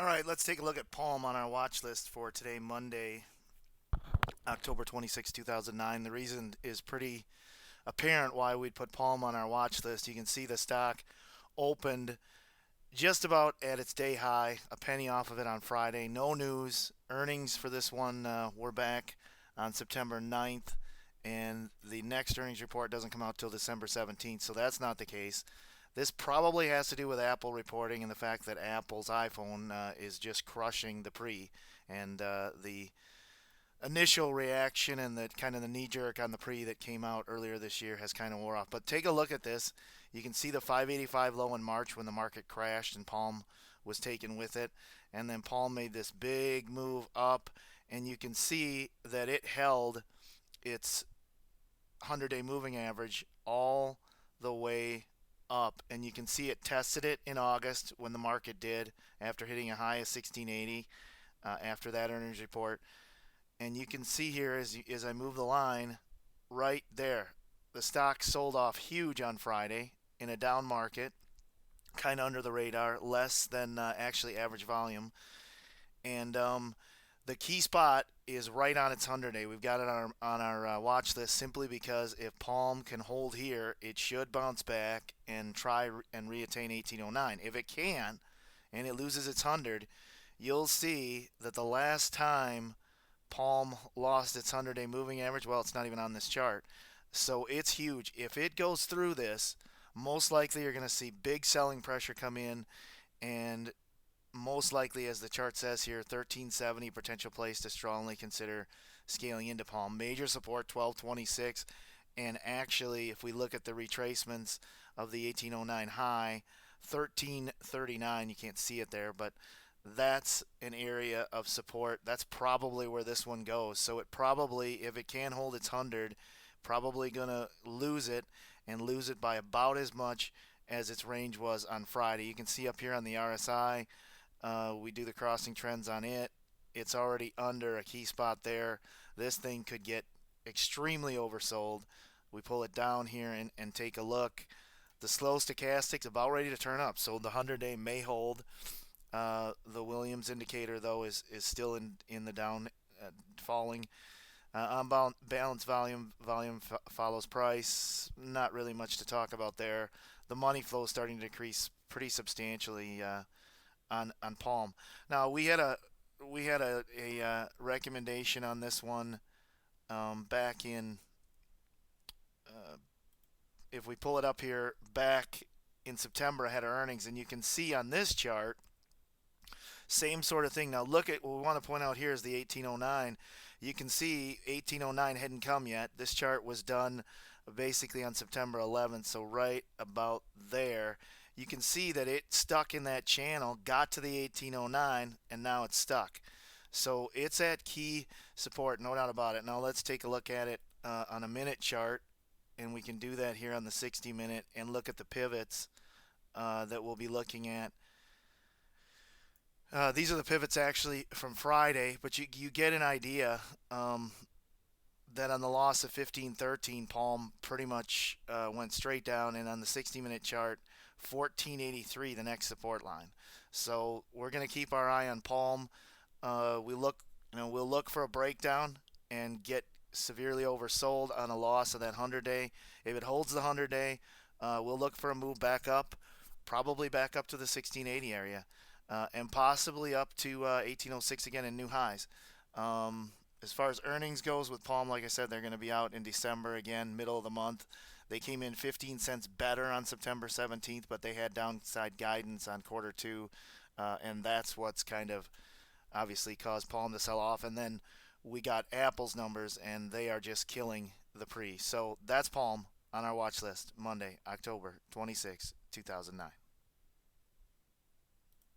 All right, let's take a look at Palm on our watch list for today, Monday, October 26, 2009. The reason is pretty apparent why we'd put Palm on our watch list. You can see the stock opened just about at its day high, a penny off of it on Friday. No news. Earnings for this one were back on September 9th, and the next earnings report doesn't come out till December 17th, so that's not the case. This probably has to do with Apple reporting and the fact that Apple's iPhone is just crushing the pre, and the initial reaction and the kind of the knee jerk on the pre that came out earlier this year has kind of wore off. But take a look at this. You can see the 585 low in March when the market crashed and Palm was taken with it. And then Palm made this big move up, and you can see that it held its 100-day moving average all the way up. And you can see it tested it in August when the market did after hitting a high of 1680 after that earnings report. And you can see here as I move the line right there, the stock sold off huge on Friday in a down market, kind of under the radar, less than actually average volume. And the key spot is right on its 100-day. We've got it on our watch list simply because if Palm can hold here, it should bounce back and try and reattain 1809. If it can, and it loses its 100, you'll see that the last time Palm lost its 100-day moving average, well, it's not even on this chart. So it's huge. If it goes through this, most likely you're going to see big selling pressure come in, and most likely, as the chart says here, 1370 potential place to strongly consider scaling into Palm. Major support 1226, and actually, if we look at the retracements of the 1809 high, 1339, you can't see it there, but that's an area of support. That's probably where this one goes. So it probably, if it can hold its 100, probably going to lose it and lose it by about as much as its range was on Friday. You can see up here on the RSI, we do the crossing trends on it. It's already under a key spot there. This thing could get extremely oversold. We pull it down here and take a look. The slow stochastic's about ready to turn up, so the 100-day may hold. The Williams indicator, though, is still in the down, falling. On balance volume follows price. Not really much to talk about there. The money flow is starting to decrease pretty substantially on Palm. Now we had a recommendation on this one back in. Uh, if we pull it up here, back in September ahead of earnings, and you can see on this chart same sort of thing. Now look at what we want to point out here is the 1809. You can see 1809 hadn't come yet. This chart was done basically on September 11th, so right about there. You can see that it stuck in that channel, got to the 1809, and now it's stuck. So it's at key support, no doubt about it. Now let's take a look at it on a minute chart, and we can do that here on the 60-minute and look at the pivots that we'll be looking at. These are the pivots actually from Friday, but you get an idea that on the loss of 1513, Palm pretty much went straight down, and on the 60-minute chart, 1483, the next support line. So we're going to keep our eye on Palm. We'll look for a breakdown and get severely oversold on a loss of that 100-day. If it holds the 100-day, we'll look for a move back up, probably back up to the 1680 area. And possibly up to 1806 again in new highs. As far as earnings goes with Palm, like I said, they're going to be out in December again, middle of the month. They came in 15 cents better on September 17th, but they had downside guidance on quarter two, and that's what's kind of obviously caused Palm to sell off. And then we got Apple's numbers, and they are just killing the pre. So that's Palm on our watch list, Monday, October 26, 2009.